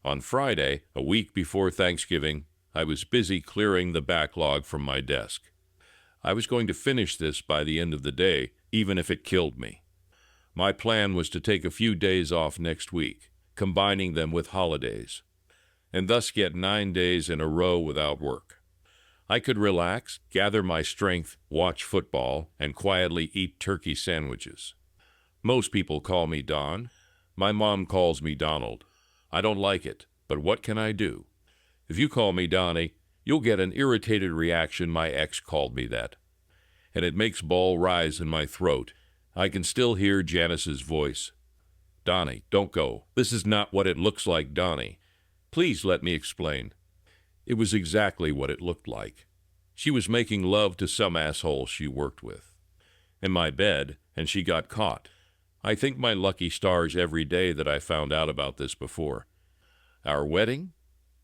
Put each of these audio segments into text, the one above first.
On Friday, a week before Thanksgiving, I was busy clearing the backlog from my desk. I was going to finish this by the end of the day, even if it killed me. My plan was to take a few days off next week, combining them with holidays, and thus get 9 days in a row without work. I could relax, gather my strength, watch football, and quietly eat turkey sandwiches. Most people call me Don. My mom calls me Donald. I don't like it, but what can I do? If you call me Donnie, you'll get an irritated reaction. My ex called me that. And it makes ball rise in my throat. I can still hear Janice's voice. Donnie, don't go. This is not what it looks like, Donnie. Please let me explain. It was exactly what it looked like. She was making love to some asshole she worked with. In my bed, and she got caught. I think my lucky stars every day that I found out about this before. Our wedding?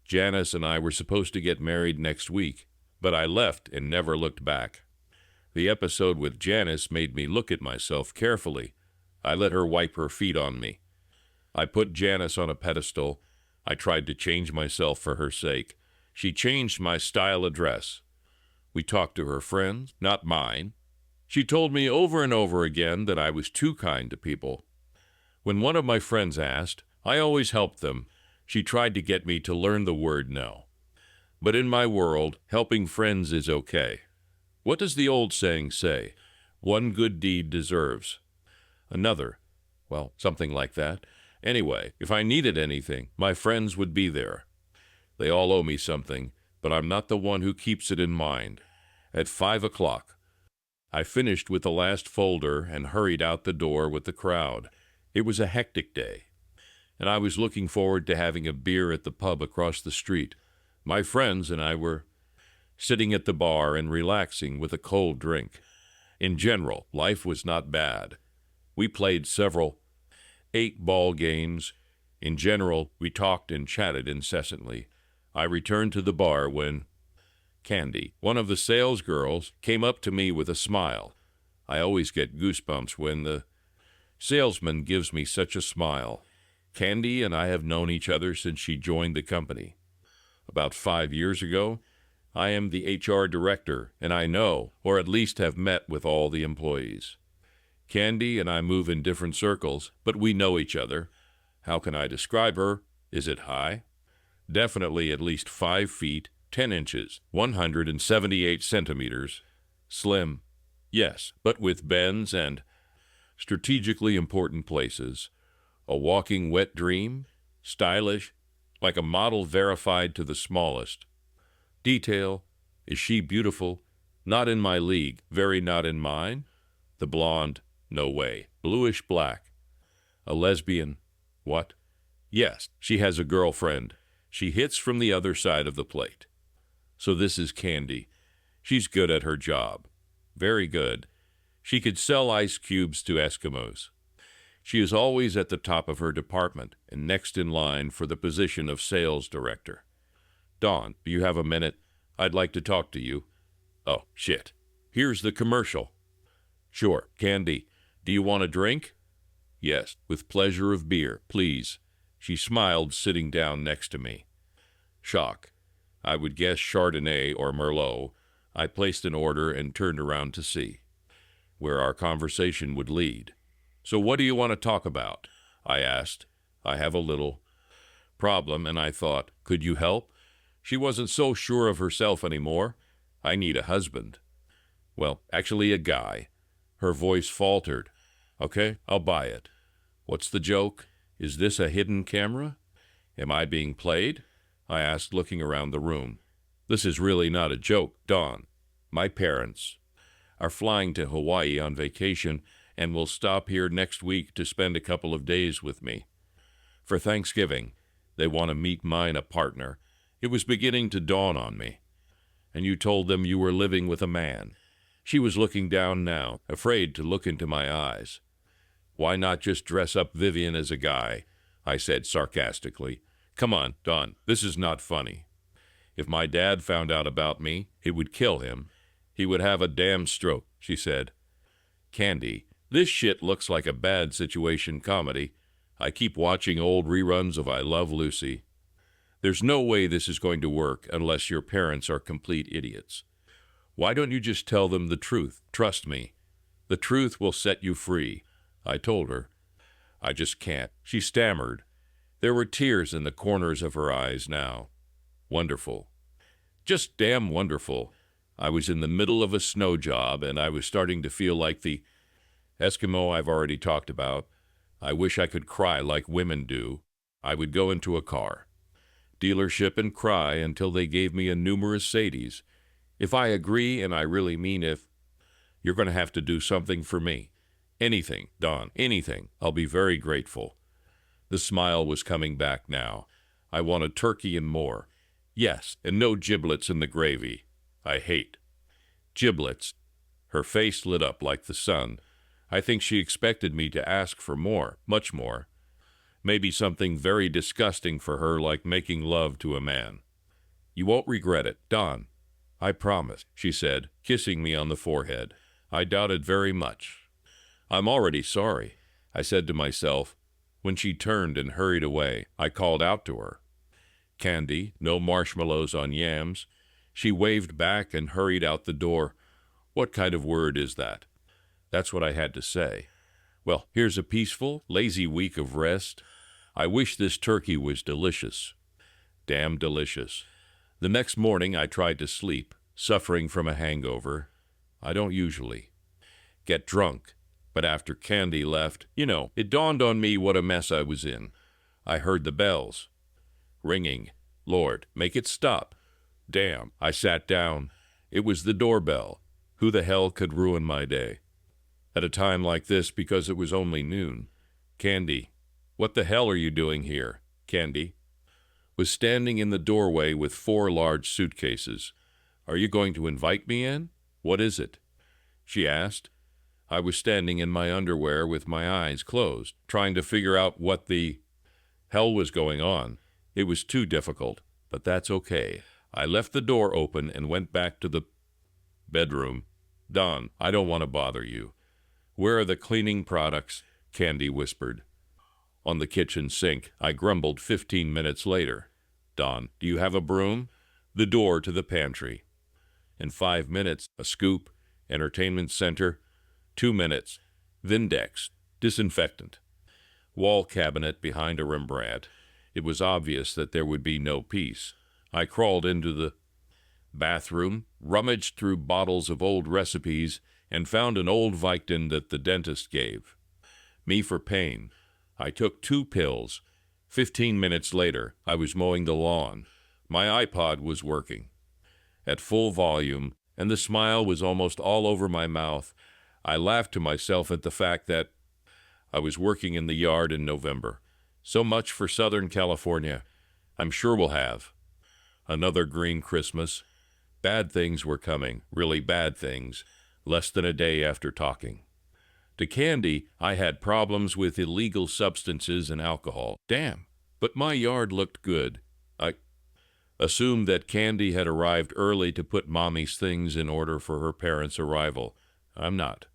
Janice and I were supposed to get married next week, but I left and never looked back. The episode with Janice made me look at myself carefully. I let her wipe her feet on me. I put Janice on a pedestal. I tried to change myself for her sake. She changed my style of dress. We talked to her friends, not mine. She told me over and over again that I was too kind to people. When one of my friends asked, I always helped them. She tried to get me to learn the word no. But in my world, helping friends is okay. What does the old saying say? One good deed deserves another. Well, something like that. Anyway, if I needed anything, my friends would be there. They all owe me something, but I'm not the one who keeps it in mind. At 5 o'clock, I finished with the last folder and hurried out the door with the crowd. It was a hectic day, and I was looking forward to having a beer at the pub across the street. My friends and I were sitting at the bar and relaxing with a cold drink. In general, life was not bad. We played several 8-ball games. In general, we talked and chatted incessantly. I returned to the bar when Candy, one of the sales girls, came up to me with a smile. I always get goosebumps when the salesman gives me such a smile. Candy and I have known each other since she joined the company. About 5 years ago, I am the HR director, and I know, or at least have met with all the employees. Candy and I move in different circles, but we know each other. How can I describe her? Is it high? Definitely at least 5 feet, 10 inches, 178 centimeters. Slim, yes, but with bends and strategically important places. A walking wet dream, stylish, like a model verified to the smallest. Detail, is she beautiful? Not in my league, very not in mine. The blonde, no way. Bluish black. A lesbian, what? Yes, she has a girlfriend. She hits from the other side of the plate. So this is Candy. She's good at her job. Very good. She could sell ice cubes to Eskimos. She is always at the top of her department and next in line for the position of sales director. Dawn, do you have a minute? I'd like to talk to you. Oh, shit. Here's the commercial. Sure. Candy, do you want a drink? Yes, with pleasure of beer, please. She smiled, sitting down next to me. Shock. I would guess Chardonnay or Merlot. I placed an order and turned around to see where our conversation would lead. So what do you want to talk about? I asked. I have a little problem, and I thought, could you help? She wasn't so sure of herself anymore. I need a husband. Well, actually a guy. Her voice faltered. Okay, I'll buy it. What's the joke? Is this a hidden camera? Am I being played? I asked, looking around the room. This is really not a joke, Dawn. My parents are flying to Hawaii on vacation and will stop here next week to spend a couple of days with me. For Thanksgiving, they want to meet a partner. It was beginning to dawn on me. And you told them you were living with a man. She was looking down now, afraid to look into my eyes. Why not just dress up Vivian as a guy? I said sarcastically. Come on, Dawn, this is not funny. If my dad found out about me, it would kill him. He would have a damn stroke, she said. Candy, this shit looks like a bad situation comedy. I keep watching old reruns of I Love Lucy. There's no way this is going to work unless your parents are complete idiots. Why don't you just tell them the truth? Trust me. The truth will set you free. I told her. I just can't. She stammered. There were tears in the corners of her eyes now. Wonderful. Just damn wonderful. I was in the middle of a snow job, and I was starting to feel like the Eskimo I've already talked about. I wish I could cry like women do. I would go into a car dealership and cry until they gave me a numerous Sadies. If I agree, and I really mean if, you're going to have to do something for me. Anything, Don, anything. I'll be very grateful. The smile was coming back now. I want a turkey and more. Yes, and no giblets in the gravy. I hate giblets. Her face lit up like the sun. I think she expected me to ask for more, much more. Maybe something very disgusting for her, like making love to a man. You won't regret it, Don. I promise, she said, kissing me on the forehead. I doubted very much. I'm already sorry, I said to myself. When she turned and hurried away, I called out to her. Candy, no marshmallows on yams. She waved back and hurried out the door. What kind of word is that? That's what I had to say. Well, here's a peaceful, lazy week of rest. I wish this turkey was delicious. Damn delicious. The next morning I tried to sleep, suffering from a hangover. I don't usually get drunk, but after Candy left, it dawned on me what a mess I was in. I heard the bells ringing. Lord, make it stop. Damn, I sat down. It was the doorbell. Who the hell could ruin my day at a time like this because it was only noon? Candy, what the hell are you doing here? Candy was standing in the doorway with 4 large suitcases. Are you going to invite me in? What is it? She asked. I was standing in my underwear with my eyes closed, trying to figure out what the hell was going on. It was too difficult, but that's okay. I left the door open and went back to the bedroom. Don, I don't want to bother you. Where are the cleaning products? Candy whispered. On the kitchen sink, I grumbled 15 minutes later. Don, do you have a broom? The door to the pantry. In 5 minutes, a scoop, entertainment center. 2 minutes, Vindex, disinfectant. Wall cabinet behind a Rembrandt. It was obvious that there would be no peace. I crawled into the bathroom, rummaged through bottles of old recipes, and found an old Vicodin that the dentist gave me for pain. I took 2 pills. 15 minutes later, I was mowing the lawn. My iPod was working at full volume, and the smile was almost all over my mouth. I laughed to myself at the fact that I was working in the yard in November. So much for Southern California. I'm sure we'll have another green Christmas. Bad things were coming, really bad things, less than a day after talking to Candy. I had problems with illegal substances and alcohol. Damn, but my yard looked good. I assumed that Candy had arrived early to put Mommy's things in order for her parents' arrival. I'm not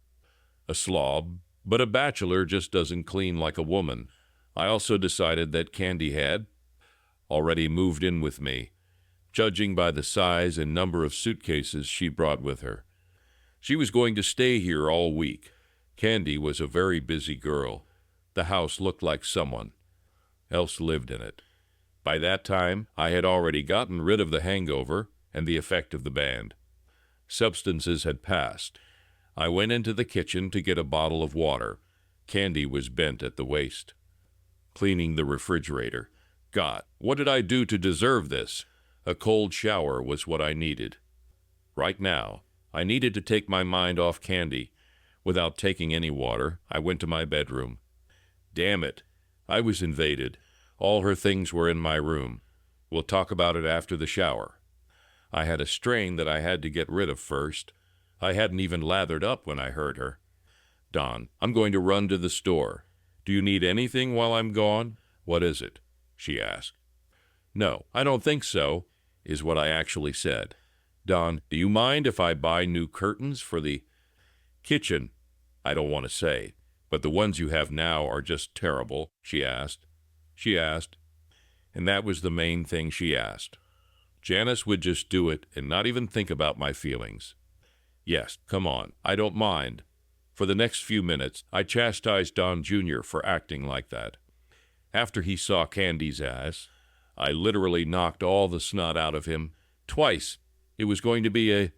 a slob, but a bachelor just doesn't clean like a woman. I also decided that Candy had already moved in with me, judging by the size and number of suitcases she brought with her. She was going to stay here all week. Candy was a very busy girl. The house looked like someone else lived in it. By that time, I had already gotten rid of the hangover and the effect of the band. Substances had passed. I went into the kitchen to get a bottle of water. Candy was bent at the waist, cleaning the refrigerator. God, what did I do to deserve this? A cold shower was what I needed. Right now, I needed to take my mind off Candy. Without taking any water, I went to my bedroom. Damn it, I was invaded. All her things were in my room. We'll talk about it after the shower. I had a strain that I had to get rid of first. I hadn't even lathered up when I heard her. Don, I'm going to run to the store. Do you need anything while I'm gone? What is it? She asked. No, I don't think so, is what I actually said. Don, do you mind if I buy new curtains for the kitchen? I don't want to say, but the ones you have now are just terrible, she asked. and that was the main thing she asked. Janice would just do it and not even think about my feelings. Yes, come on, I don't mind. For the next few minutes, I chastised Don Jr. for acting like that. After he saw Candy's ass, I literally knocked all the snot out of him. Twice. It was going to be a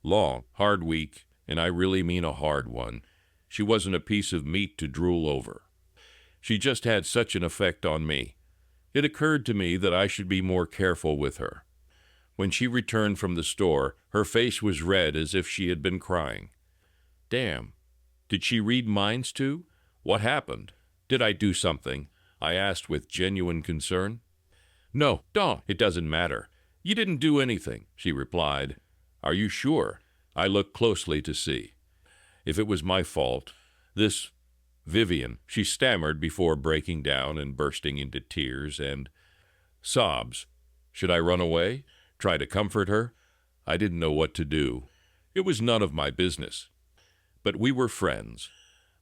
long, hard week, and I really mean a hard one. She wasn't a piece of meat to drool over. She just had such an effect on me. It occurred to me that I should be more careful with her. When she returned from the store, her face was red as if she had been crying. Damn. Did she read minds too? What happened? Did I do something? I asked with genuine concern. No, Dawn, it doesn't matter. You didn't do anything, she replied. Are you sure? I looked closely to see. If it was my fault, this Vivian, she stammered before breaking down and bursting into tears and sobs. Should I run away? Try to comfort her? I didn't know what to do. It was none of my business. But we were friends.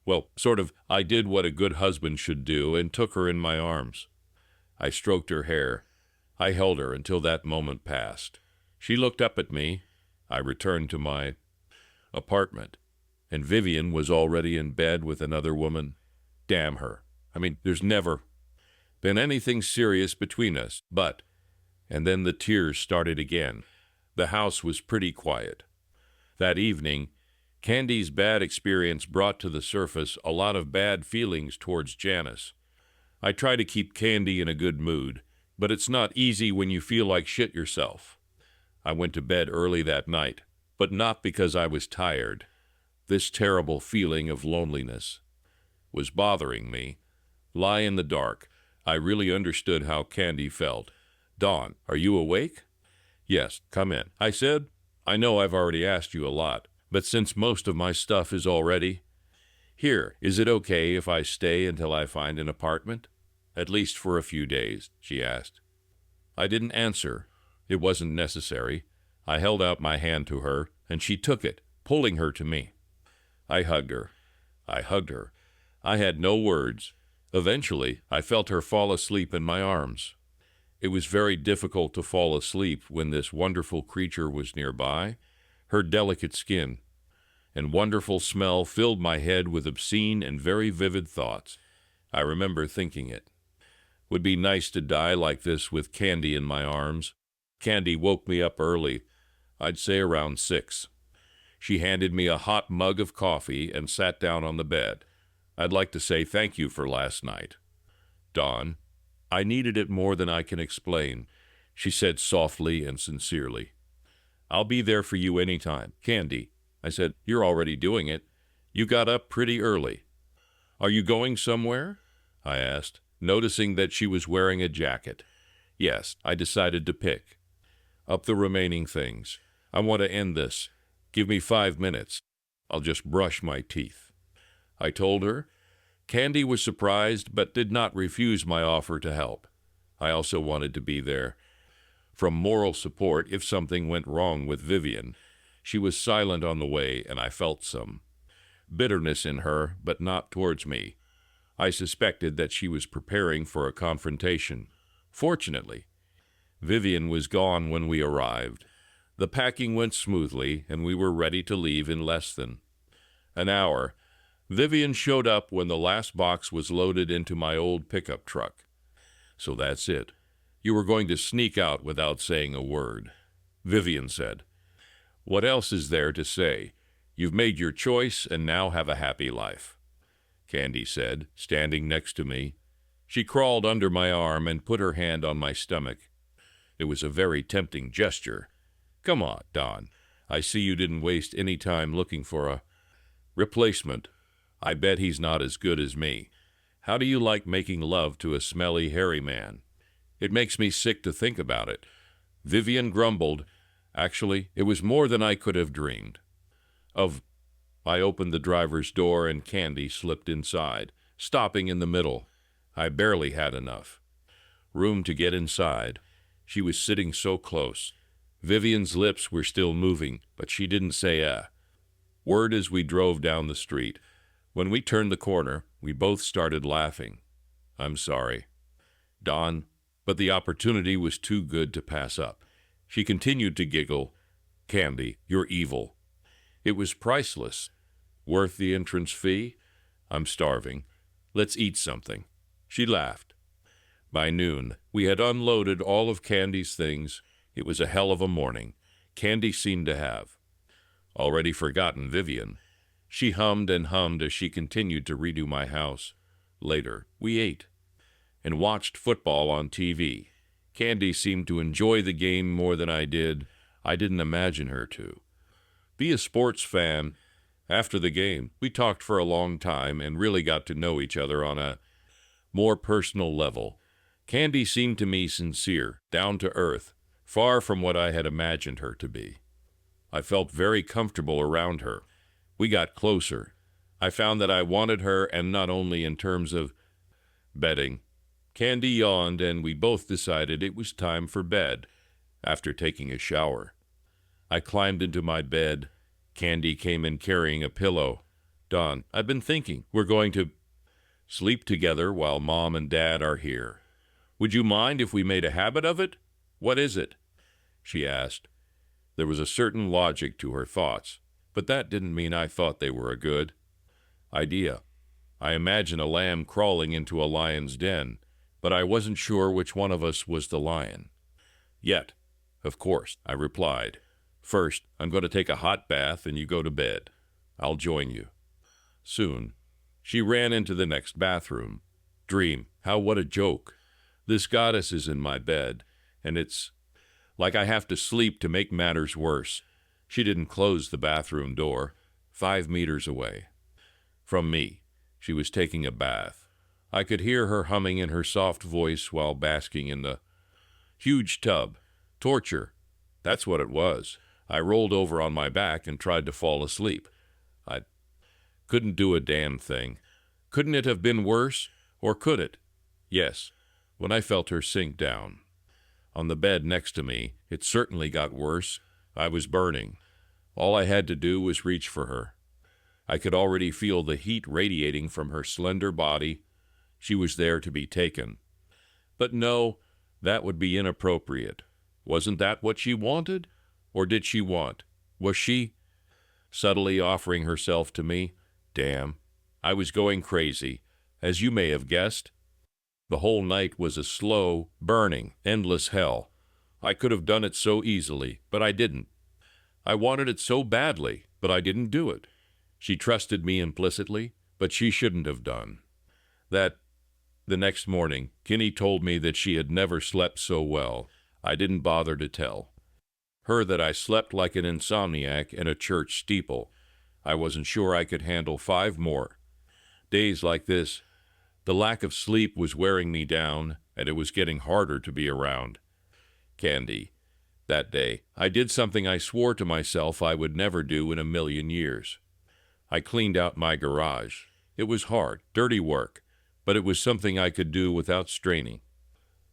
Well, sort of, I did what a good husband should do and took her in my arms. I stroked her hair. I held her until that moment passed. She looked up at me. I returned to my apartment, and Vivian was already in bed with another woman. Damn her. I mean, there's never been anything serious between us, but... And then the tears started again. The house was pretty quiet. That evening, Candy's bad experience brought to the surface a lot of bad feelings towards Janice. I try to keep Candy in a good mood, but it's not easy when you feel like shit yourself. I went to bed early that night, but not because I was tired. This terrible feeling of loneliness was bothering me. Lie in the dark. I really understood how Candy felt. Dawn, are you awake? Yes, come in. I said, I know I've already asked you a lot, but since most of my stuff is already here, is it okay if I stay until I find an apartment? At least for a few days, she asked. I didn't answer. It wasn't necessary. I held out my hand to her, and she took it, pulling her to me. I hugged her. I had no words. Eventually, I felt her fall asleep in my arms. It was very difficult to fall asleep when this wonderful creature was nearby. Her delicate skin and wonderful smell filled my head with obscene and very vivid thoughts. I remember thinking it would be nice to die like this with Candy in my arms. Candy woke me up early, I'd say around 6. She handed me a hot mug of coffee and sat down on the bed. I'd like to say thank you for last night. Dawn, I needed it more than I can explain, she said softly and sincerely. I'll be there for you anytime. Candy, I said, you're already doing it. You got up pretty early. Are you going somewhere? I asked, noticing that she was wearing a jacket. Yes, I decided to pick up the remaining things. I want to end this. Give me 5 minutes. I'll just brush my teeth. I told her. Candy was surprised, but did not refuse my offer to help. I also wanted to be there from moral support if something went wrong with Vivian. She was silent on the way, and I felt some bitterness in her, but not towards me. I suspected that she was preparing for a confrontation. Fortunately, Vivian was gone when we arrived. The packing went smoothly, and we were ready to leave in less than an hour. Vivian showed up when the last box was loaded into my old pickup truck. So that's it. You were going to sneak out without saying a word, Vivian said. What else is there to say? You've made your choice and now have a happy life, Candy said, standing next to me. She crawled under my arm and put her hand on my stomach. It was a very tempting gesture. Come on, Don. I see you didn't waste any time looking for a replacement. I bet he's not as good as me. How do you like making love to a smelly, hairy man? It makes me sick to think about it. Vivian grumbled. Actually, it was more than I could have dreamed of. I opened the driver's door and Candy slipped inside, stopping in the middle. I barely had enough room to get inside. She was sitting so close. Vivian's lips were still moving, but she didn't say a word as we drove down the street. When we turned the corner, we both started laughing. I'm sorry, Don, but the opportunity was too good to pass up. She continued to giggle. "Candy, you're evil." It was priceless. "Worth the entrance fee? I'm starving. Let's eat something." She laughed. By noon, we had unloaded all of Candy's things. It was a hell of a morning. Candy seemed to have already forgotten Vivian. She hummed and hummed as she continued to redo my house. Later, we ate and watched football on TV. Candy seemed to enjoy the game more than I did. I didn't imagine her to be a sports fan. After the game, we talked for a long time and really got to know each other on a more personal level. Candy seemed to me sincere, down to earth, far from what I had imagined her to be. I felt very comfortable around her. We got closer. I found that I wanted her, and not only in terms of bedding. Candy yawned, and we both decided it was time for bed. After taking a shower, I climbed into my bed. Candy came in carrying a pillow. "Dawn, I've been thinking we're going to sleep together while Mom and Dad are here. Would you mind if we made a habit of it?" "What is it?" she asked. There was a certain logic to her thoughts, but that didn't mean I thought they were a good idea. I imagined a lamb crawling into a lion's den, but I wasn't sure which one of us was the lion. "Yet, of course," I replied. "First, I'm going to take a hot bath and you go to bed. I'll join you." Soon, she ran into the next bathroom. Dream, what a joke. This goddess is in my bed, and it's like I have to sleep to make matters worse. She didn't close the bathroom door. 5 meters away from me, she was taking a bath. I could hear her humming in her soft voice while basking in the huge tub. Torture. That's what it was. I rolled over on my back and tried to fall asleep. I couldn't do a damn thing. Couldn't it have been worse? Or could it? Yes, when I felt her sink down. On the bed next to me, it certainly got worse. I was burning. All I had to do was reach for her. I could already feel the heat radiating from her slender body. She was there to be taken. But no, that would be inappropriate. Wasn't that what she wanted? Or did she want? Was she subtly offering herself to me? Damn, I was going crazy, as you may have guessed. The whole night was a slow, burning, endless hell. I could have done it so easily, but I didn't. I wanted it so badly, but I didn't do it. She trusted me implicitly, but she shouldn't have done. The next morning, Kinney told me that she had never slept so well. I didn't bother to tell her that I slept like an insomniac in a church steeple. I wasn't sure I could handle 5 more days like this. The lack of sleep was wearing me down, and it was getting harder to be around. Candy. That day, I did something I swore to myself I would never do in a million years. I cleaned out my garage. It was hard, dirty work, but it was something I could do without straining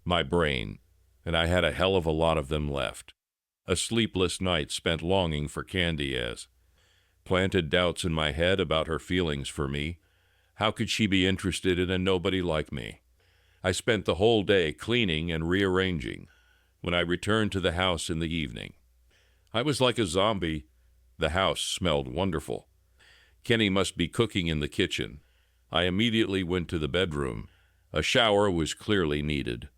my brain, and I had a hell of a lot of them left. A sleepless night spent longing for Candy as planted doubts in my head about her feelings for me. How could she be interested in a nobody like me? I spent the whole day cleaning and rearranging. When I returned to the house in the evening, I was like a zombie. The house smelled wonderful. Kenny must be cooking in the kitchen. I immediately went to the bedroom. A shower was clearly needed.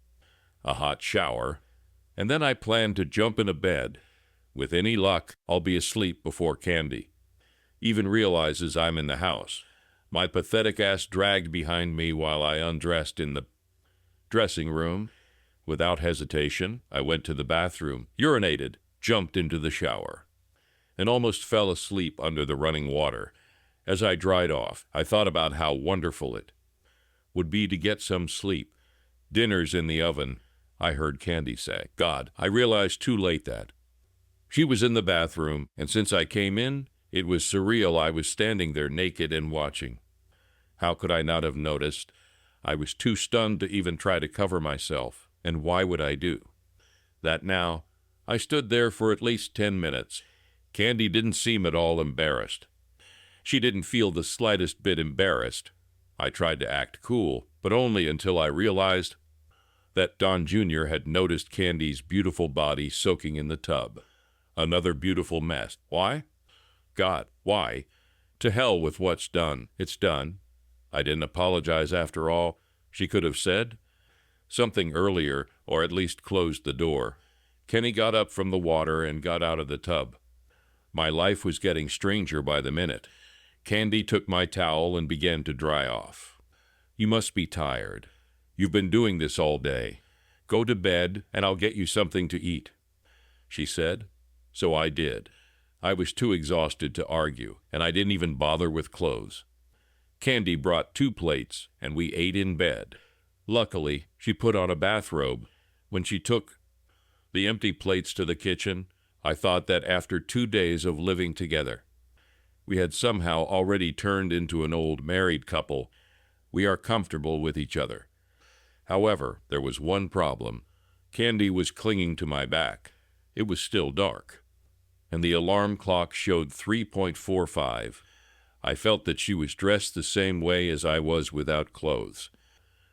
A hot shower. And then I planned to jump into bed. With any luck, I'll be asleep before Candy even realizes I'm in the house. My pathetic ass dragged behind me while I undressed in the dressing room. Without hesitation, I went to the bathroom, urinated, jumped into the shower, and almost fell asleep under the running water. As I dried off, I thought about how wonderful it would be to get some sleep. Dinner's in the oven, I heard Candy say. God, I realized too late that she was in the bathroom, and since I came in, it was surreal. I was standing there naked and watching. How could I not have noticed? I was too stunned to even try to cover myself. And why would I do that now? I stood there for at least 10 minutes. Candy didn't seem at all embarrassed. She didn't feel the slightest bit embarrassed. I tried to act cool, but only until I realized that Don Jr. had noticed Candy's beautiful body soaking in the tub. Another beautiful mess. Why? God, why? To hell with what's done. It's done. I didn't apologize after all, she could have said. Something earlier, or at least closed the door. Kenny got up from the water and got out of the tub. My life was getting stranger by the minute. Candy took my towel and began to dry off. You must be tired. You've been doing this all day. Go to bed, and I'll get you something to eat, she said. So I did. I was too exhausted to argue, and I didn't even bother with clothes. Candy brought 2 plates, and we ate in bed. Luckily, she put on a bathrobe. When she took the empty plates to the kitchen, I thought that after 2 days of living together, we had somehow already turned into an old married couple. We are comfortable with each other. However, there was one problem. Candy was clinging to my back. It was still dark, and the alarm clock showed 3:45. I felt that she was dressed the same way as I was without clothes.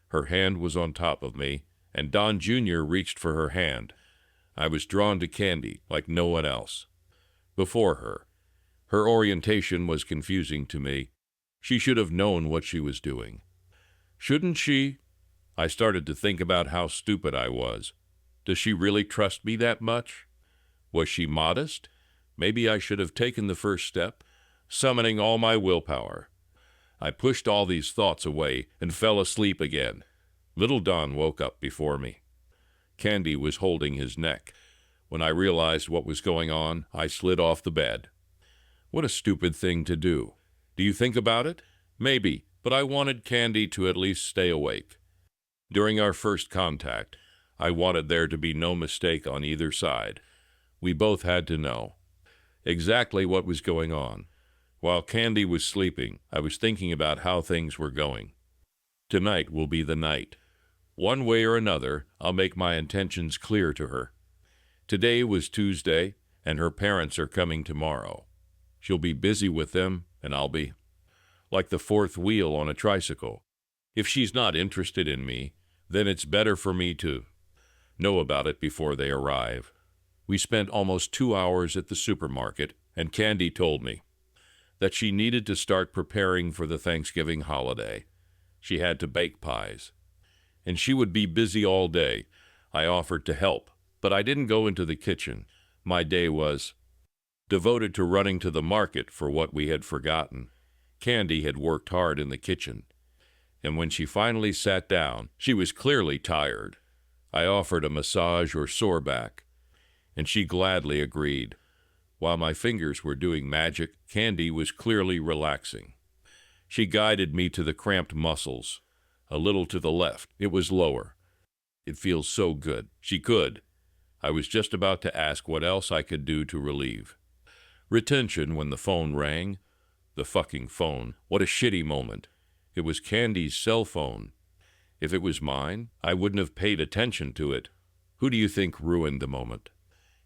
Her hand was on top of me, and Don Jr. reached for her hand. I was drawn to Candy like no one else. Before her. Her orientation was confusing to me. She should have known what she was doing. Shouldn't she? I started to think about how stupid I was. Does she really trust me that much? Was she modest? Maybe I should have taken the first step, summoning all my willpower. I pushed all these thoughts away and fell asleep again. Little Don woke up before me. Candy was holding his neck. When I realized what was going on, I slid off the bed. What a stupid thing to do. Do you think about it? Maybe, but I wanted Candy to at least stay awake. During our first contact, I wanted there to be no mistake on either side. We both had to know exactly what was going on. While Candy was sleeping, I was thinking about how things were going. Tonight will be the night. One way or another, I'll make my intentions clear to her. Today was Tuesday, and her parents are coming tomorrow. She'll be busy with them, and I'll be like the fourth wheel on a tricycle. If she's not interested in me, then it's better for me to know about it before they arrive. We spent almost 2 hours at the supermarket, and Candy told me that she needed to start preparing for the Thanksgiving holiday. She had to bake pies, and she would be busy all day. I offered to help, but I didn't go into the kitchen. My day was devoted to running to the market for what we had forgotten. Candy had worked hard in the kitchen, and when she finally sat down, she was clearly tired. I offered a massage or sore back, and she gladly agreed. While my fingers were doing magic, Candy was clearly relaxing. She guided me to the cramped muscles. A little to the left. It was lower. It feels so good. She could. I was just about to ask what else I could do to relieve. Retention when the phone rang. The fucking phone. What a shitty moment. It was Candy's cell phone. If it was mine, I wouldn't have paid attention to it. Who do you think ruined the moment?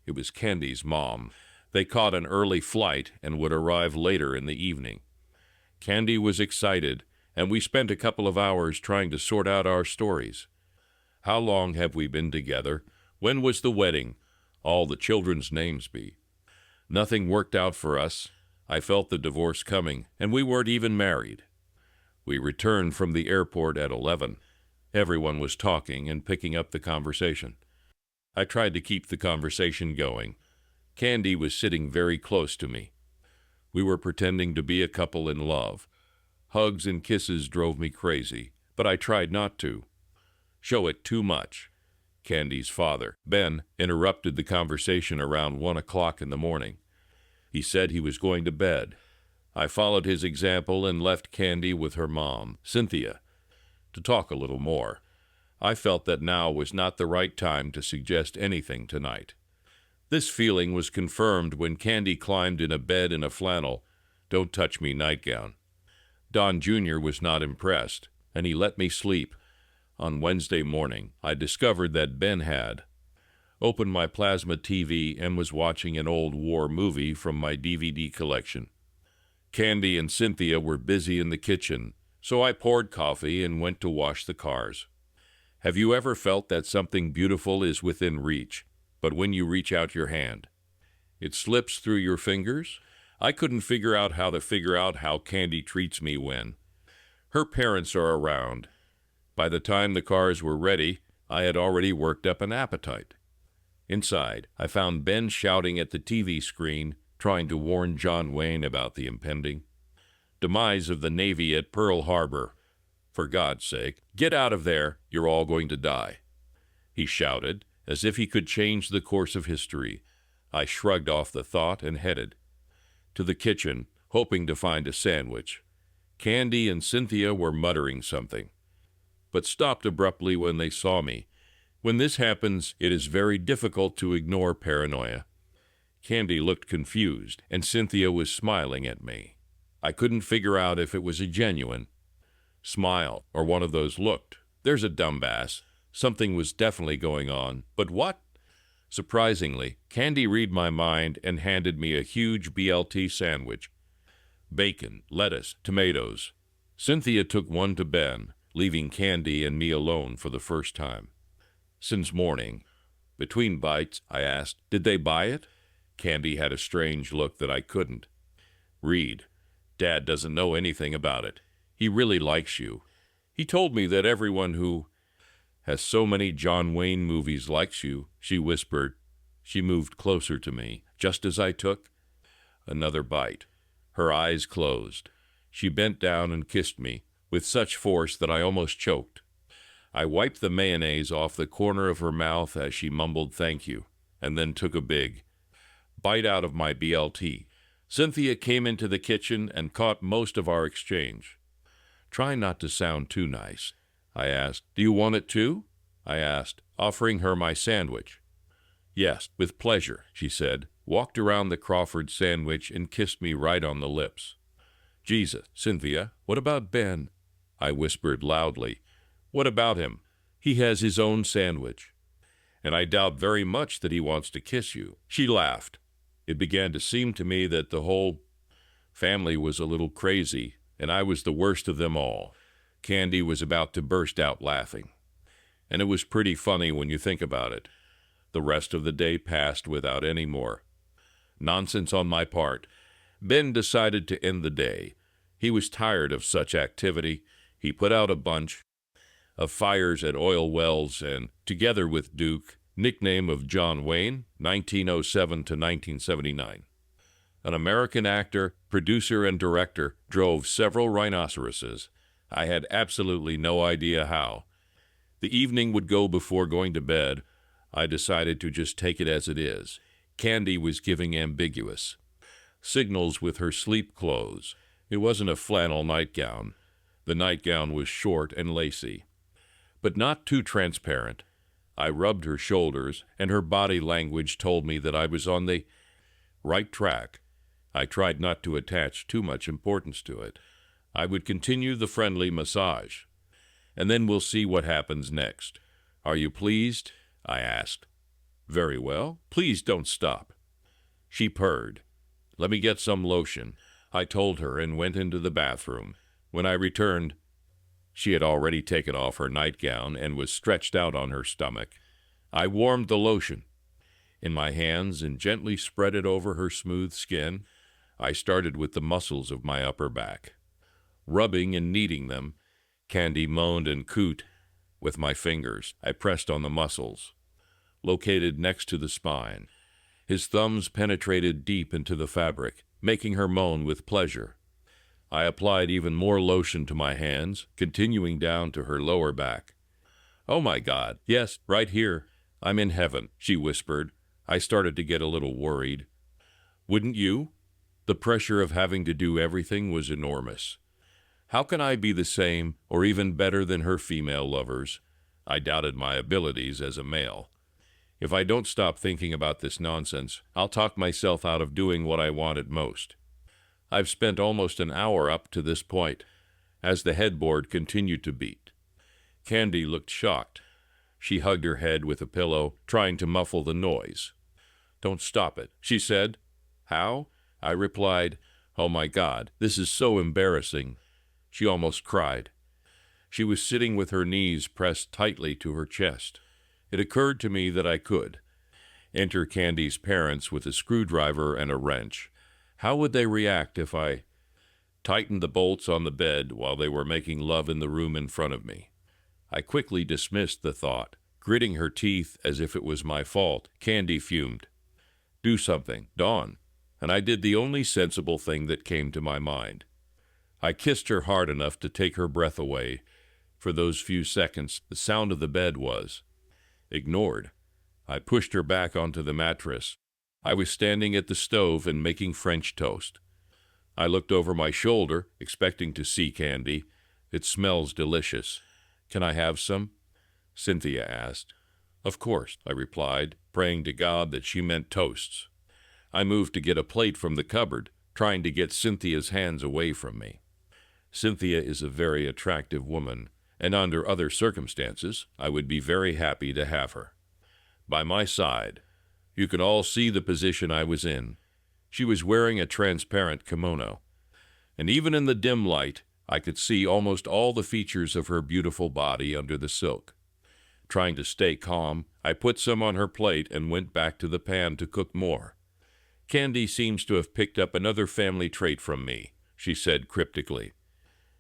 It was Candy's mom. They caught an early flight and would arrive later in the evening. Candy was excited, and we spent a couple of hours trying to sort out our stories. How long have we been together? When was the wedding? All the children's names be. Nothing worked out for us. I felt the divorce coming, and we weren't even married. We returned from the airport at 11. Everyone was talking and picking up the conversation. I tried to keep the conversation going. Candy was sitting very close to me. We were pretending to be a couple in love. Hugs and kisses drove me crazy, but I tried not to show it too much. Candy's father, Ben, interrupted the conversation around 1 o'clock in the morning. He said he was going to bed. I followed his example and left Candy with her mom, Cynthia, to talk a little more. I felt that now was not the right time to suggest anything tonight. This feeling was confirmed when Candy climbed in a bed in a flannel, "Don't touch me" nightgown. Don Jr. was not impressed, and he let me sleep. On Wednesday morning, I discovered that Ben had opened my plasma TV and was watching an old war movie from my DVD collection. Candy and Cynthia were busy in the kitchen, so I poured coffee and went to wash the cars. Have you ever felt that something beautiful is within reach, but when you reach out your hand, it slips through your fingers? I couldn't figure out how Candy treats me when her parents are around. By the time the cars were ready, I had already worked up an appetite. Inside, I found Ben shouting at the TV screen, trying to warn John Wayne about the impending demise of the Navy at Pearl Harbor. For God's sake, get out of there, you're all going to die, he shouted, as if he could change the course of history. I shrugged off the thought and headed to the kitchen, hoping to find a sandwich. Candy and Cynthia were muttering something, but stopped abruptly when they saw me. When this happens, it is very difficult to ignore paranoia. Candy looked confused, and Cynthia was smiling at me. I couldn't figure out if it was a genuine smile or one of those looked. There's a dumbass. Something was definitely going on. But what? Surprisingly, Candy read my mind and handed me a huge BLT sandwich. Bacon, lettuce, tomatoes. Cynthia took one to Ben, leaving Candy and me alone for the first time since morning. Between bites, I asked, did they buy it? Candy had a strange look that I couldn't read. Dad doesn't know anything about it. He really likes you. He told me that everyone who has so many John Wayne movies likes you, she whispered. She moved closer to me, just as I took another bite. Her eyes closed. She bent down and kissed me, with such force that I almost choked. I wiped the mayonnaise off the corner of her mouth as she mumbled thank you, and then took a big bite out of my BLT. Cynthia came into the kitchen and caught most of our exchange. Try not to sound too nice, I asked. Do you want it too? I asked, offering her my sandwich. Yes, with pleasure, she said, walked around the Crawford sandwich and kissed me right on the lips. Jesus, Cynthia, what about Ben? I whispered loudly. What about him? He has his own sandwich. And I doubt very much that he wants to kiss you. She laughed. It began to seem to me that the whole family was a little crazy, and I was the worst of them all. Candy was about to burst out laughing. And it was pretty funny when you think about it. The rest of the day passed without any more nonsense on my part. Ben decided to end the day. He was tired of such activity. He put out a bunch of fires at oil wells and, together with Duke, nickname of John Wayne, 1907 to 1979. An American actor, producer, and director, drove several rhinoceroses. I had absolutely no idea how. The evening would go before going to bed. I decided to just take it as it is. Candy was giving ambiguous signals with her sleep clothes. It wasn't a flannel nightgown. The nightgown was short and lacy, but not too transparent. I rubbed her shoulders, and her body language told me that I was on the right track. I tried not to attach too much importance to it. I would continue the friendly massage, and then we'll see what happens next. Are you pleased? I asked. Very well. Please don't stop. She purred. Let me get some lotion, I told her, and went into the bathroom. When I returned, she had already taken off her nightgown and was stretched out on her stomach. I warmed the lotion in my hands and gently spread it over her smooth skin. I started with the muscles of my upper back, rubbing and kneading them. Candy moaned and cooed. With my fingers, I pressed on the muscles located next to the spine. His thumbs penetrated deep into the fabric, making her moan with pleasure. I applied even more lotion to my hands, continuing down to her lower back. Oh my God, yes, right here. I'm in heaven, she whispered. I started to get a little worried. Wouldn't you? The pressure of having to do everything was enormous. How can I be the same or even better than her female lovers? I doubted my abilities as a male. If I don't stop thinking about this nonsense, I'll talk myself out of doing what I wanted most. I've spent almost an hour up to this point, as the headboard continued to beat. Candy looked shocked. She hugged her head with a pillow, trying to muffle the noise. Don't stop it, she said. How? I replied, Oh my God, this is so embarrassing. She almost cried. She was sitting with her knees pressed tightly to her chest. It occurred to me that I could. Enter Candy's parents with a screwdriver and a wrench. How would they react if I tightened the bolts on the bed while they were making love in the room in front of me? I quickly dismissed the thought. Gritting her teeth as if it was my fault, Candy fumed. Do something, Dawn. And I did the only sensible thing that came to my mind. I kissed her hard enough to take her breath away. For those few seconds, the sound of the bed was ignored. I pushed her back onto the mattress. I was standing at the stove and making French toast. I looked over my shoulder, expecting to see Candy. It smells delicious. Can I have some? Cynthia asked. Of course, I replied, praying to God that she meant toasts. I moved to get a plate from the cupboard, trying to get Cynthia's hands away from me. Cynthia is a very attractive woman, and under other circumstances, I would be very happy to have her by my side. You could all see the position I was in. She was wearing a transparent kimono, and even in the dim light, I could see almost all the features of her beautiful body under the silk. Trying to stay calm, I put some on her plate and went back to the pan to cook more. Candy seems to have picked up another family trait from me, she said cryptically.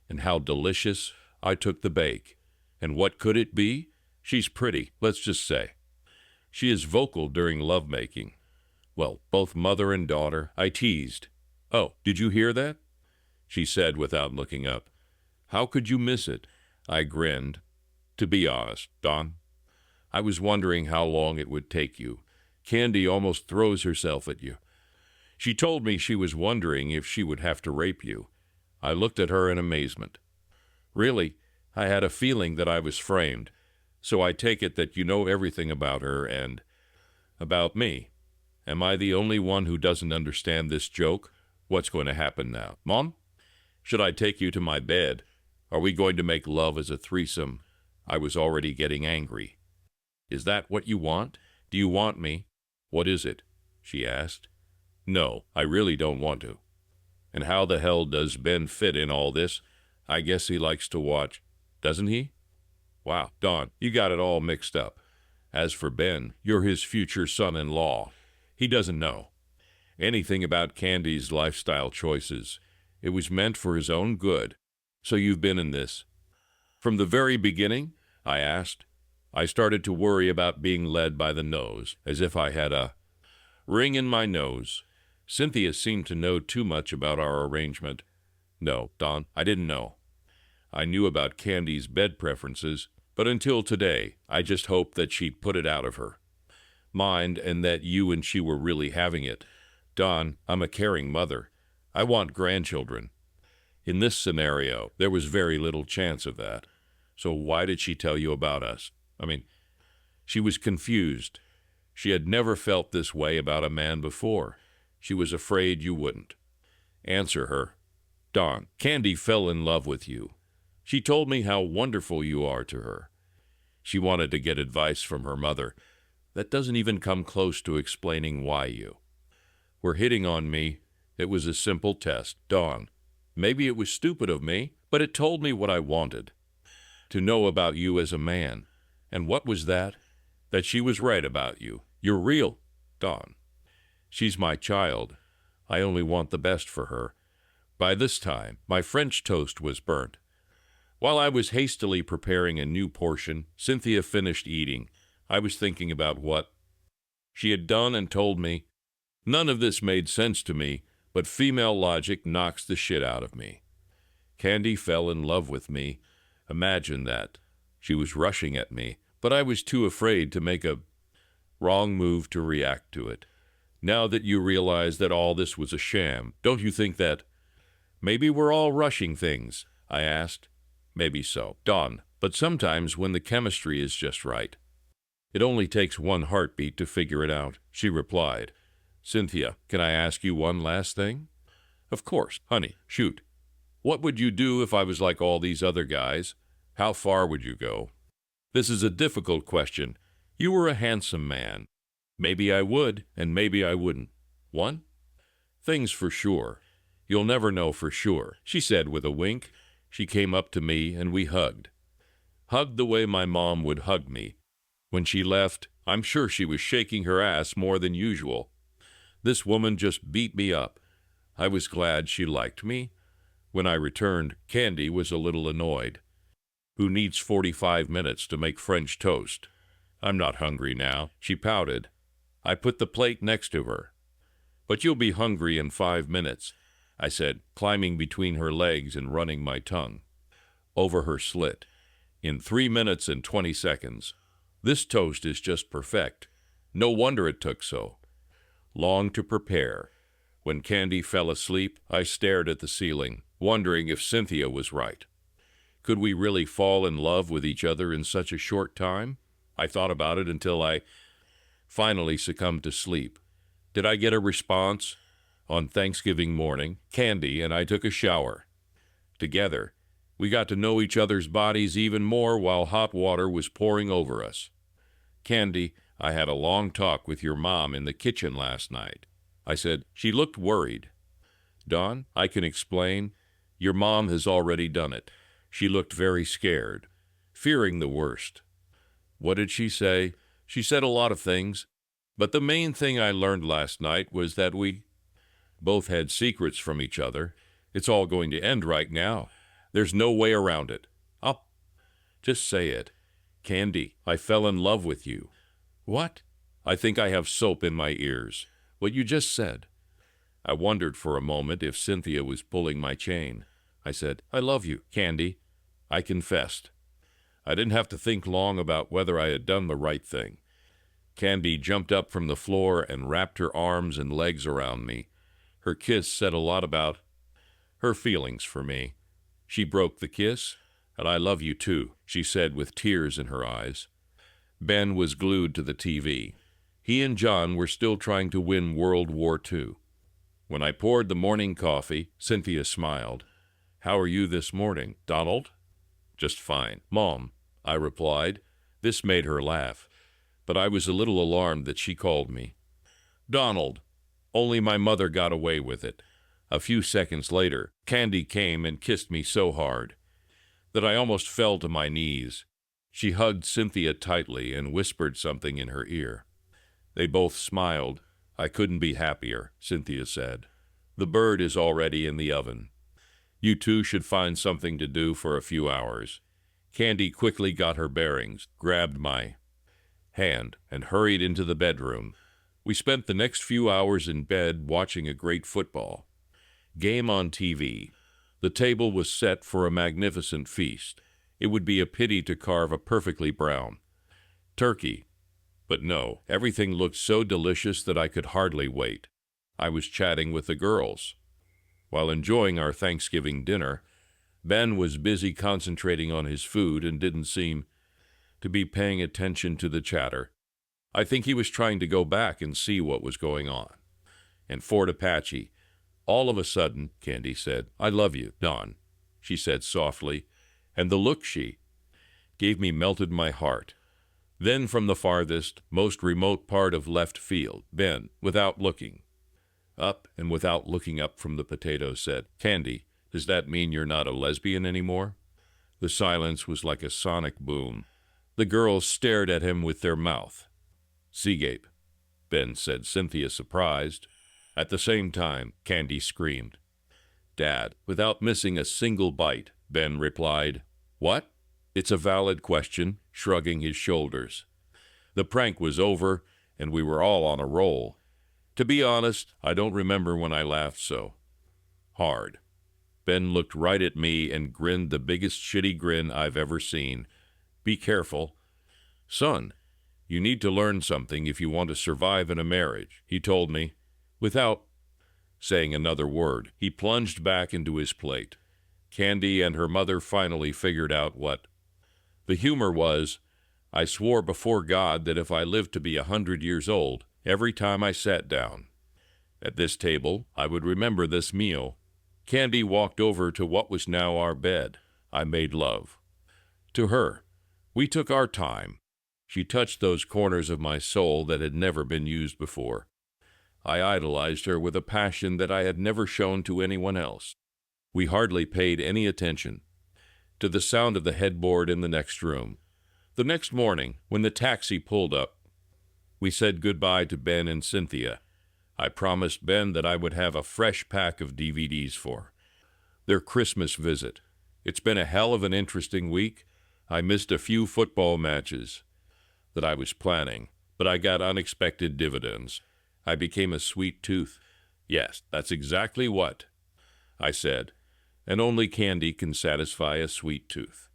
And how delicious. I took the bake. And what could it be? She's pretty, let's just say. She is vocal during lovemaking. Well, both mother and daughter, I teased. Oh, did you hear that? She said without looking up. How could you miss it? I grinned. To be honest, Dawn, I was wondering how long it would take you. Candy almost throws herself at you. She told me she was wondering if she would have to rape you. I looked at her in amazement. Really, I had a feeling that I was framed, so I take it that you know everything about her and about me. Am I the only one who doesn't understand this joke? What's going to happen now? Mom? Should I take you to my bed? Are we going to make love as a threesome? I was already getting angry. Is that what you want? Do you want me? What is it? She asked. No, I really don't want to. And how the hell does Ben fit in all this? I guess he likes to watch, doesn't he? Wow, Dawn, you got it all mixed up. As for Ben, you're his future son-in-law. He doesn't know anything about Candy's lifestyle choices. It was meant for his own good. So you've been in this from the very beginning? I asked. I started to worry about being led by the nose, as if I had a ring in my nose. Cynthia seemed to know too much about our arrangement. No, Dawn, I didn't know. I knew about Candy's bed preferences, but until today, I just hoped that she'd put it out of her mind and that you and she were really having it. Dawn, I'm a caring mother. I want grandchildren. In this scenario, there was very little chance of that. So why did she tell you about us? She was confused. She had never felt this way about a man before. She was afraid you wouldn't. Answer her. Dawn, Candy fell in love with you. She told me how wonderful you are to her. She wanted to get advice from her mother. That doesn't even come close to explaining why you were hitting on me. It was a simple test, Dawn. Maybe it was stupid of me, but it told me what I wanted. To know about you as a man. And what was that? That she was right about you. You're real, Dawn. She's my child. I only want the best for her. By this time, my French toast was burnt. While I was hastily preparing a new portion, Cynthia finished eating. I was thinking about what she had done and told me. None of this made sense to me, but female logic knocks the shit out of me. Candy fell in love with me. Imagine that. She was rushing at me, but I was too afraid to make a wrong move to react to it. Now that you realize that all this was a sham, don't you think that maybe we're all rushing things? I asked. Maybe so, Dawn, but sometimes when the chemistry is just right. It only takes one heartbeat to figure it out, she replied. Cynthia, can I ask you one last thing? Of course, honey, shoot. What would you do if I was like all these other guys? How far would you go? This is a difficult question. You were a handsome man. Maybe I would, and maybe I wouldn't. One? Things for sure. You'll never know for sure, she said with a wink. She came up to me, and we hugged. hugged the way my mom would hug me. When she left, I'm sure she was shaking her ass more than usual. This woman just beat me up. I was glad she liked me. When I returned, Candy was a little annoyed. Who needs 45 minutes to make French toast? I'm not hungry now, she pouted. I put the plate next to her. But you'll be hungry in 5 minutes, I said, climbing between her legs and running my tongue over her slit. In 3 minutes and 20 seconds. This toast is just perfect. No wonder it took so long to prepare. When Candy fell asleep, I stared at the ceiling, wondering if Cynthia was right. Could we really fall in love with each other in such a short time? I thought about it until I finally succumbed to sleep. Did I get a response? On Thanksgiving morning, Candy and I took a shower. Together, we got to know each other's bodies even more while hot water was pouring over us. Candy, I had a long talk with your mom in the kitchen last night. I said. She looked worried. Dawn, I can explain. Your mom has already done it. She looked very scared, fearing the worst. What did she say? She said a lot of things, but the main thing I learned last night was that we both had secrets from each other. It's all going to end right now. There's no way around it. I'll just say it. Candy, I fell in love with you. What? I think I have soap in my ears. What you just said. I wondered for a moment if Cynthia was pulling my chain. I said, I love you, Candy. I confessed. I didn't have to think long about whether I had done the right thing. Candy jumped up from the floor and wrapped her arms and legs around me. Her kiss said a lot about her feelings for me. She broke the kiss, and I love you too, she said with tears in her eyes. Ben was glued to the TV. He and John were still trying to win World War II. When I poured the morning coffee, Cynthia smiled. How are you this morning, Donald? Just fine, Mom, I replied. This made her laugh, but I was a little alarmed that she called me Donald. Only my mother got away with it. A few seconds later, Candy came and kissed me so hard that I almost fell to my knees. She hugged Cynthia tightly and whispered something in her ear. They both smiled. I couldn't be happier, Cynthia said. The bird is already in the oven. You two should find something to do for a few hours. Candy quickly got her bearings, grabbed my hand, and hurried into the bedroom. We spent the next few hours in bed watching a great football game on TV. The table was set for a magnificent feast. It would be a pity to carve a perfectly brown turkey. But no, everything looked so delicious that I could hardly wait. I was chatting with the girls. While enjoying our Thanksgiving dinner, Ben was busy concentrating on his food and didn't seem to be paying attention to the chatter. I think he was trying to go back and see what was going on. And Fort Apache, all of a sudden, Candy said, I love you, Don, she said softly, and the look she gave me melted my heart. Then from the farthest, most remote part of left field, Ben, without looking up and without looking up from the potato, said, Candy, does that mean you're not a lesbian anymore? The silence was like a sonic boom. The girls stared at him with their mouth. Seagape, Ben said, Cynthia surprised. At the same time, Candy screamed. Dad, without missing a single bite, Ben replied, What? It's a valid question, shrugging his shoulders. The prank was over, and we were all on a roll. To be honest, I don't remember when I laughed so hard. Ben looked right at me and grinned the biggest shitty grin I've ever seen. Be careful. Son, you need to learn something if you want to survive in a marriage, he told me. Without saying another word, he plunged back into his plate. Candy and her mother finally figured out what the humor was. I swore before God that if I lived to be 100 years old, every time I sat down at this table, I would remember this meal. Candy walked over to what was now our bed. I made love to her. We took our time. She touched those corners of my soul that had never been used before. I idolized her with a passion that I had never shown to anyone else. We hardly paid any attention to the sound of the headboard in the next room. The next morning, when the taxi pulled up, we said goodbye to Ben and Cynthia. I promised Ben that I would have a fresh pack of DVDs for their Christmas visit. It's been a hell of an interesting week. I missed a few football matches that I was planning, but I got unexpected dividends. I became a sweet tooth. Yes, that's exactly what I said. And only candy can satisfy a sweet tooth.